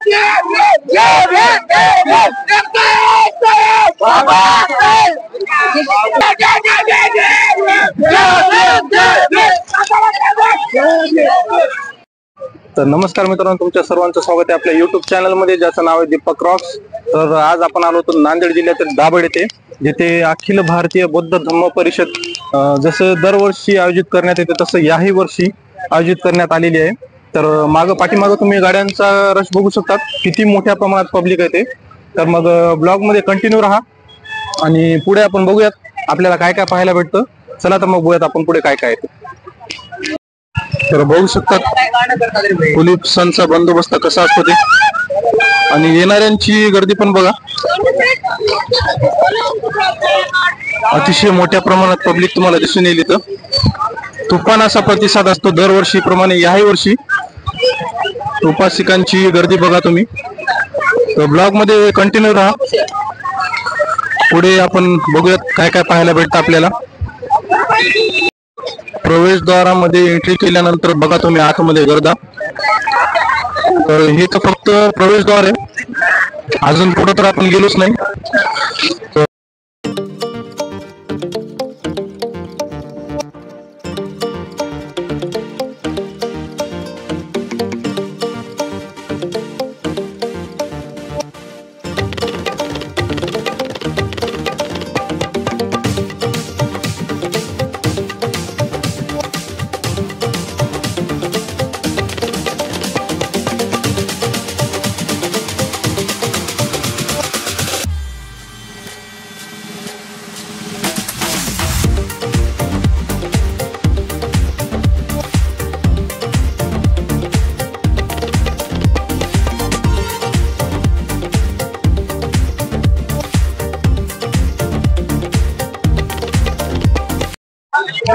तर नमस्कार मित्रांनो, तुमच्या सर्वांचं स्वागत आहे आपल्या YouTube चॅनल मध्ये, ज्याचं नाव आहे दीपक रॉक्स. तर आज आपण आलो होतो नांदेड जिल्ह्यातील दाभड येथे, जिथे अखिल भारतीय बौद्ध धम्म परिषद जसं दरवर्षी आयोजित करण्यात येते तसं याही वर्षी आयोजित करण्यात आलेली आहे. तर पाठीमागं तुम्ही गाड्यांचा रश बघू शकता, किती मोठ्या प्रमाणात पब्लिक आहे ते. तर मग ब्लॉग मध्ये कंटिन्यू राहा आणि पुढे आपण बघूयात आपल्याला काय काय पाहायला भेटतं. चला तर मग बघूयात आपण पुढे काय काय आहे. तर बघू शकतात पोलिसांचा बंदोबस्त कसा असतो ते, आणि येणाऱ्यांची गर्दी पण बघा, अतिशय मोठ्या प्रमाणात पब्लिक तुम्हाला दिसून येईल. इथं तुफान असा प्रतिसाद असतो दरवर्षीप्रमाणे. याही वर्षी उपासिकांची गर्दी बघा तुम्ही. तर ब्लॉग मध्ये कंटिन्यू राहा, पुढे आपण बघूयात काय काय पाहायला भेटतं आपल्याला. प्रवेशद्वारामध्ये एंट्री केल्यानंतर बघा तुम्ही आतमध्ये गर्दा. तर हे तर फक्त प्रवेशद्वार आहे, अजून पुढे तर आपण गेलोच नाही.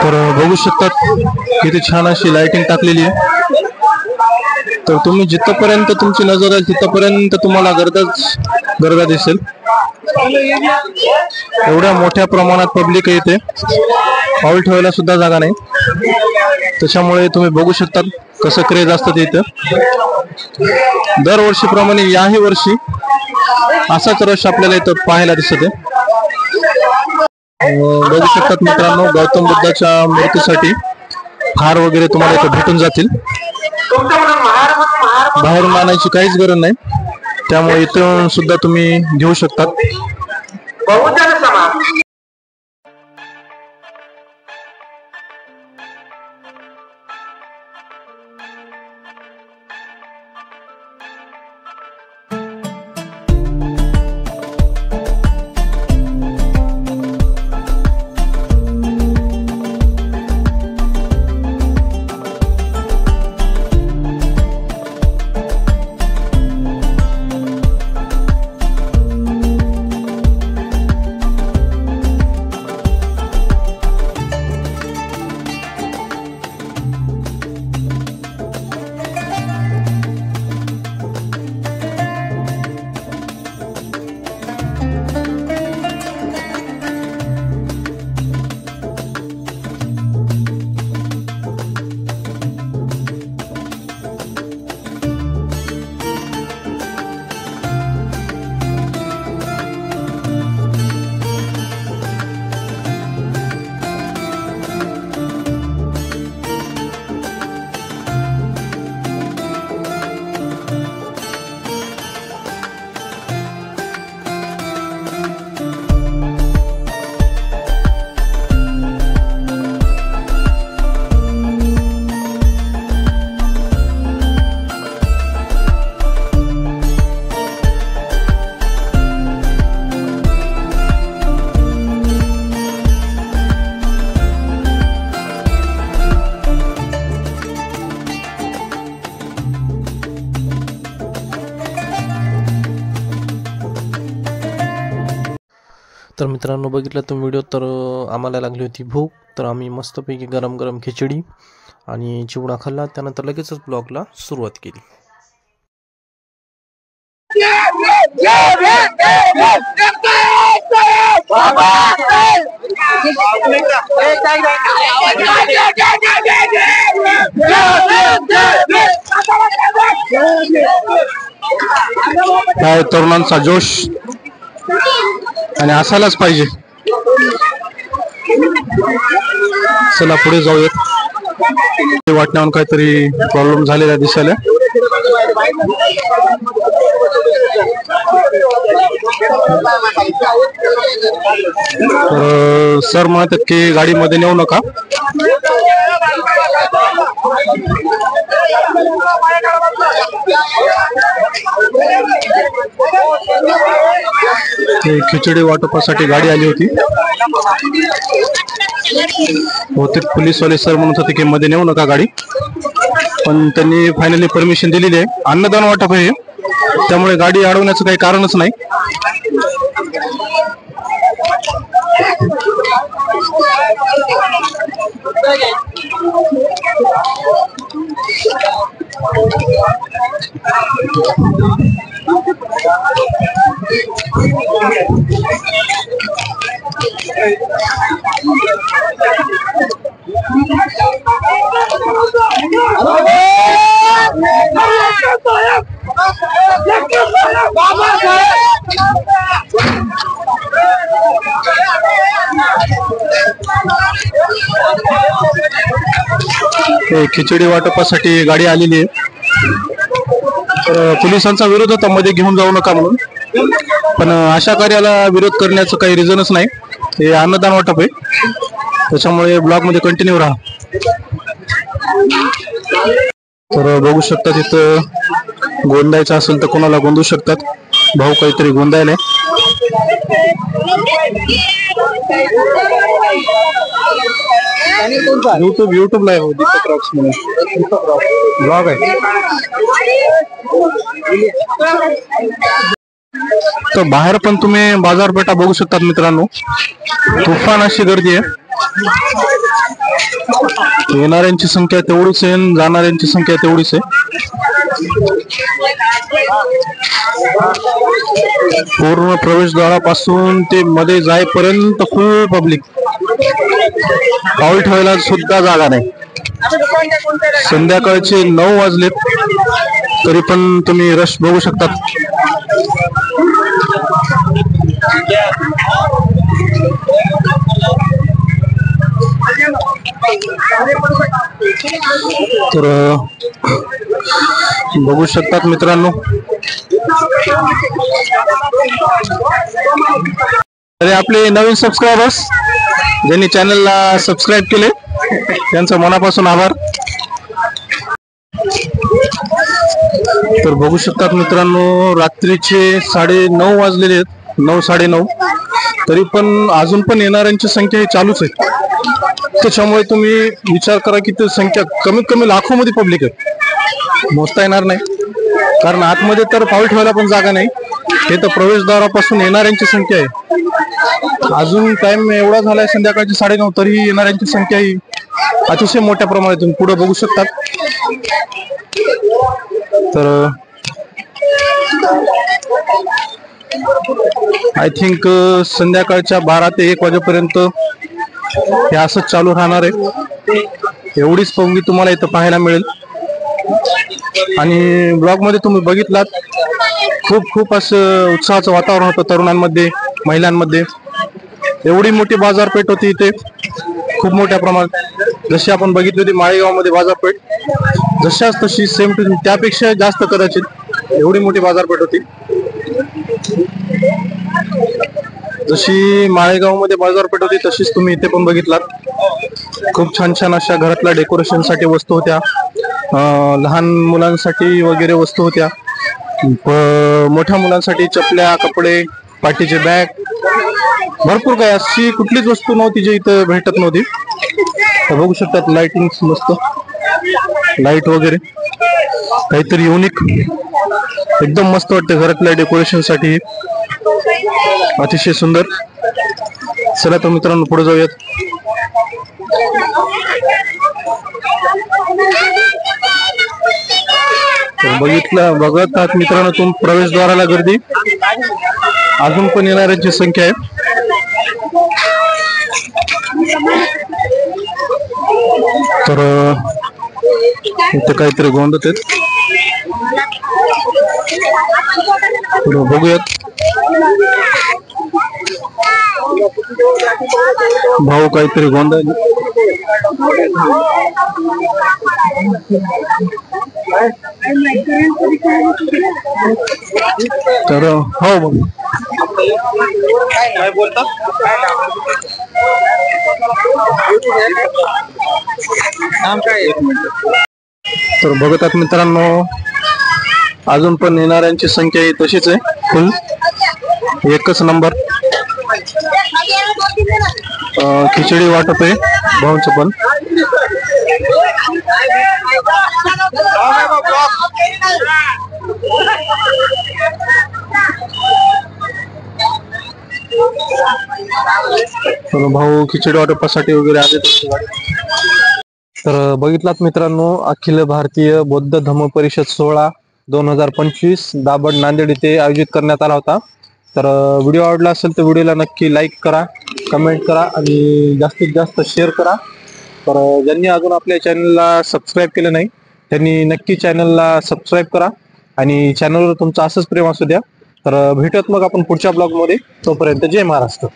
तर बघू शकतात किती छान अशी लाइटिंग टाकलेली आहे. तर तुम्ही जिथपर्यंत तुमची नजर आहे तिथपर्यंत तुम्हाला गर्दा दिसेल. एवढ्या मोठ्या प्रमाणात पब्लिक येते, पाऊल ठेवायला सुद्धा जागा नाही. त्याच्यामुळे तुम्ही बघू शकतात कसं क्रेज असतं ते इथं. दरवर्षीप्रमाणे याही वर्षी असाच रश आपल्याला इथं पाहायला दिसत आहे. बघू शकतात मित्रांनो, गौतम बुद्धाच्या मूर्तीसाठी हार वगैरे तुम्हाला इथे भेटून जातील. बाहेरून आणायची काहीच गरज नाही, त्यामुळे इथून सुद्धा तुम्ही घेऊ शकतात. तर मित्रांनो, बघितलं तुम्ही व्हिडिओ, तर आम्हाला लागली होती भूक. तर आम्ही मस्तपैकी गरम गरम खिचडी आणि चिवडा खाल्ला. त्यानंतर लगेचच ब्लॉगला सुरुवात केली. काय तरुणांचा जोश आणि असायलाच पाहिजे. चला पुढे जाऊयात. वाटण्यावर काहीतरी प्रॉब्लेम झालेला दिसायला. तर सर म्हणतात की गाडीमध्ये नेऊ नका. खिचडी वाटपासाठी गाडी आली होती. बहुतेक पोलीसवाले सर म्हणत होते की मध्ये नेऊ नका गाडी, पण त्यांनी फायनली परमिशन दिलेली आहे. अन्नदान वाटप आहे, त्यामुळे गाडी अडवण्याचं काही कारणच नाही. खिचडी वाटपासाठी गाडी आलेली आहे. पोलिसांचा विरोध होता मध्ये घेऊन जाऊ नका म्हणून, पण अशा कार्याला विरोध करण्याचं काही रिझनच नाही. हे अन्नदान वाटप आहे, त्याच्यामुळे ब्लॉग मध्ये कंटिन्यू राहा. तर बघू शकता तिथं गोंदायचं असेल तर कोणाला गोंदू शकतात. भाऊ काहीतरी गोंदायला. युट्यूबला आहे दीपक रॉक्स म्हणून ब्लॉग आहे. तर बाहेर पण तुम्ही बाजारपेठा बघू शकतात मित्रांनो. तुफान अशी गर्दी आहे. येणाऱ्यांची संख्या तेवढीच आहे, जाणाऱ्यांची संख्या तेवढीच आहे. पूर्ण प्रवेशद्वारापासून ते मध्ये जाईपर्यंत फुल पब्लिक. पाऊल ठेवायला सुद्धा जागा नाही. संध्याकाळचे 9 वाजलेत तरी पण तुम्ही रश बघू शकतात. तर बघू शकतात मित्रांनो. अरे आपले नवीन सबस्क्रायबर्स ज्यांनी चॅनलला सबस्क्राईब केले त्यांचं मनापासून आभार. तर बघू शकतात मित्रांनो, रात्रीचे 9:30 वाजलेले आहेत, 9 साडेनऊ, तरी पण अजून पण येणाऱ्यांची संख्या ही चालूच आहे. त्याच्यामुळे तुम्ही विचार करा की ती संख्या कमीत कमी लाखोमध्ये पब्लिक आहे. मोजता येणार नाही, कारण आतमध्ये तर पाऊल ठेवायला पण जागा नाही. हे तर प्रवेशद्वारापासून येणाऱ्यांची संख्या आहे. अजून टाइम एवढा झालाय संध्याकाळची 9:30, तरी येणाऱ्यांची संख्या ही अतिशय मोठ्या प्रमाणात तुम्ही पुढे बघू शकतात. तर आय थिंक संध्याकाळच्या 12 ते 1 वाजेपर्यंत हे असंच चालू राहणार आहे. एवढीच पब्लिक तुम्हाला इथं पाहायला मिळेल. आणि ब्लॉग मध्ये तुम्ही बघितलात, खूप असं उत्साहाचं वातावरण होतं तरुणांमध्ये, महिलांमध्ये. एवढी मोठी बाजारपेठ होती इथे, खूप मोठ्या प्रमाणात. जशी आपण बघितली होती माळेगावमध्ये बाजारपेठ, जशाच तशी सेम टू त्यापेक्षा जास्त कदाचित एवढी मोठी बाजारपेठ होती. जशी माळेगावमध्ये बाजारपेठ होती तशीच तुम्ही इथे पण बघितलात. खूप छान छान अशा घरातल्या डेकोरेशन साठी वस्तू होत्या, लहान मुलांसाठी वगैरे वस्तू होत्या, मोठ्या मुलांसाठी चपल्या, कपडे, पाठीचे बॅग, भरपूर काय अशी कुठलीच वस्तू नव्हती जी इथं भेटत नव्हती. बघू शकतात लाइटिंग, मस्त लाईट वगैरे, काहीतरी युनिक, एकदम मस्त वाटते घरातल्या डेकोरेशन साठी, अतिशय सुंदर. चला तर मित्रांनो पुढे जाऊयात. बघत आहात मित्रांनो तुम्ही प्रवेशद्वाराला गर्दी, अजून पण येणाऱ्यांची संख्या आहे. तर इथे काहीतरी गोंधळ आहेत. तर बघूयात भाऊ काहीतरी गोंधळ. तर हो बघ काय बोलता. तर बघतात मित्रांनो, अजून पण येणाऱ्यांची संख्या ही तशीच आहे, फुल एकच नंबर. खिचडी वाटप आहे भाऊंचं पण. तर भाऊ खिचडी वाटपासाठी वगैरे आले. तर बघितलात मित्रांनो, अखिल भारतीय बौद्ध धम्म परिषद सोहळा 2025 दाभड नांदेड येथे आयोजित करण्यात आला होता. तर व्हिडिओ आवडला असेल तर व्हिडिओला नक्की लाईक करा, कमेंट करा आणि जास्तीत जास्त शेअर करा. तर ज्यांनी अजून आपल्या चॅनलला सबस्क्राईब केलं नाही त्यांनी नक्की चॅनलला सबस्क्राईब करा आणि चॅनलवर तुमचं असंच प्रेम असू द्या. तर भेटूयात मग आपण पुढच्या ब्लॉगमध्ये. तोपर्यंत जय महाराष्ट्र.